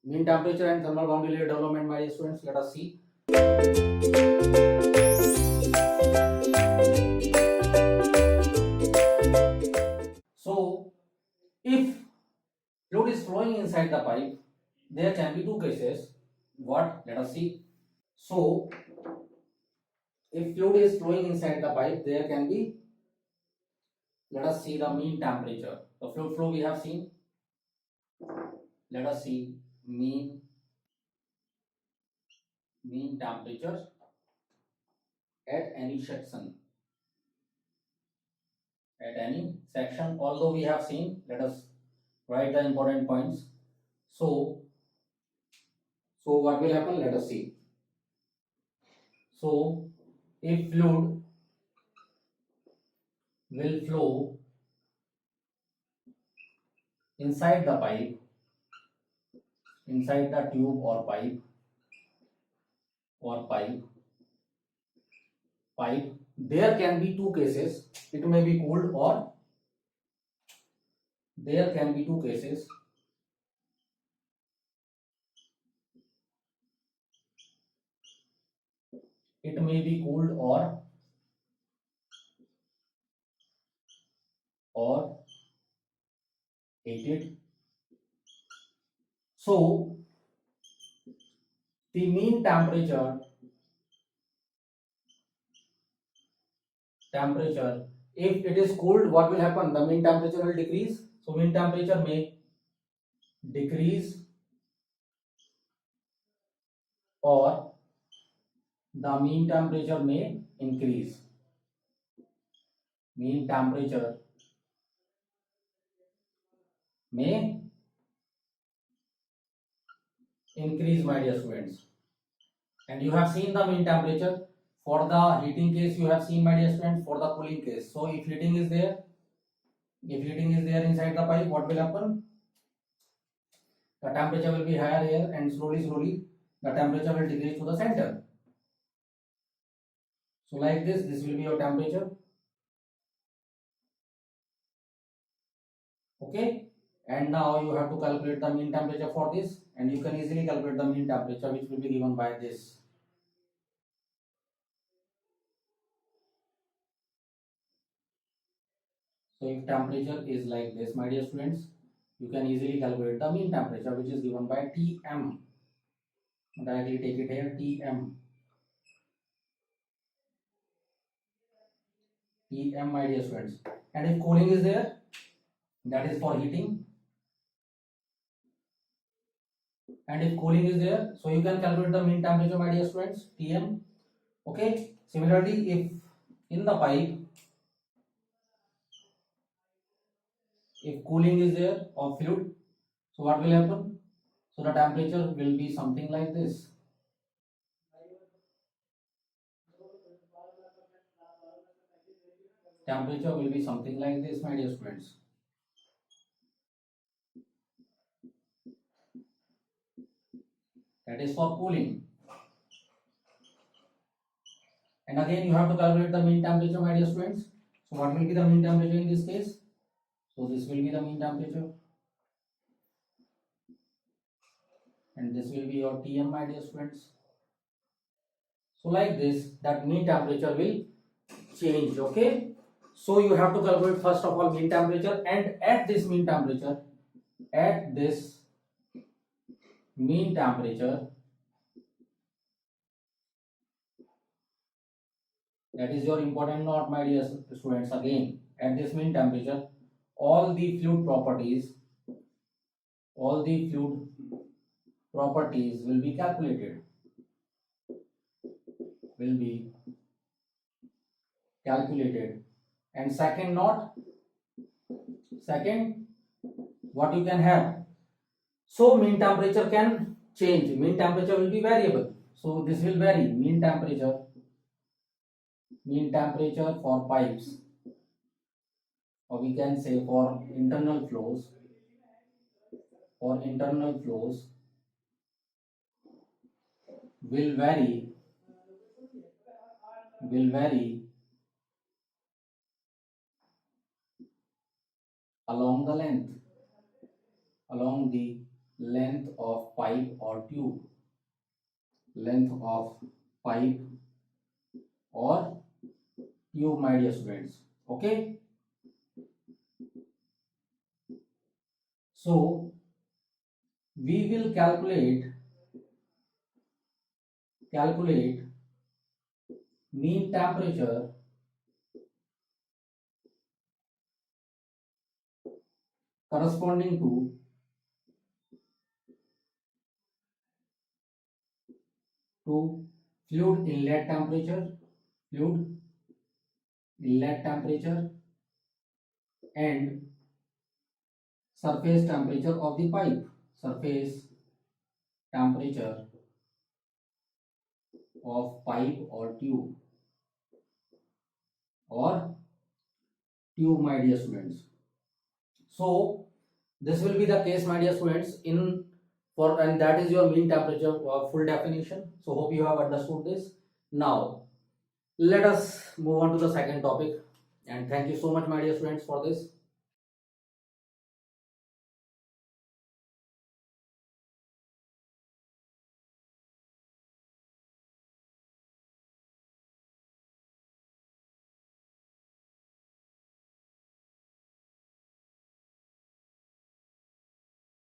Mean temperature and thermal boundary layer development, my dear students, let us see. So, if fluid is flowing inside the pipe, there can be two cases. What? Let us see. So, if fluid is flowing inside the pipe, there can be, let us see the mean temperature. The fluid flow we have seen. Let us see mean temperature at any section. At any section, although we have seen, let us write the important points. So what will happen? Let us see. So, if fluid will flow inside the pipe, inside the tube or pipe, there can be two cases. It may be cooled, or there can be two cases. It may be cooled or heated. So, the mean temperature, if it is cooled, what will happen? The mean temperature will decrease. So, mean temperature may decrease, or the mean temperature may increase. Mean temperature may increase, my dear students. And you have seen the mean temperature for the heating case. You have seen, my dear students, for the cooling case. So if heating is there, inside the pipe, what will happen? The temperature will be higher here, and slowly the temperature will decrease to the center. So like this will be your temperature. Okay, and now you have to calculate the mean temperature for this, and you can easily calculate the mean temperature, which will be given by this. So if temperature is like this, my dear students, you can easily calculate the mean temperature, which is given by Tm. Directly take it here, Tm. Tm, my dear students. And if cooling is there, that is for heating. And if cooling is there, so you can calculate the mean temperature, my dear students, Tm. Okay. Similarly, if in the pipe, if cooling is there of fluid, so what will happen? So the temperature will be something like this. Temperature will be something like this, my dear students. That is for cooling. And again, you have to calculate the mean temperature, my dear students. So what will be the mean temperature in this case? So this will be the mean temperature. And this will be your Tm, my dear students. So like this, that mean temperature will change. Okay. So you have to calculate first of all mean temperature, and at this mean temperature, that is your important note, my dear students. Again, at this mean temperature, all the fluid properties will be calculated. And second, what you can have. So mean temperature can change. Mean temperature will be variable. So this will vary. Mean temperature for pipes, or we can say for internal flows. Will vary along the length of pipe or tube, length of pipe or tube, my dear students. Okay, so we will calculate mean temperature corresponding to fluid inlet temperature, fluid inlet temperature and surface temperature of the pipe, surface temperature of pipe or tube, my dear students. So this will be the case, my dear students, in for, and that is your mean temperature full definition. So hope you have understood this. Now let us move on to the second topic, and thank you so much, my dear students, for this.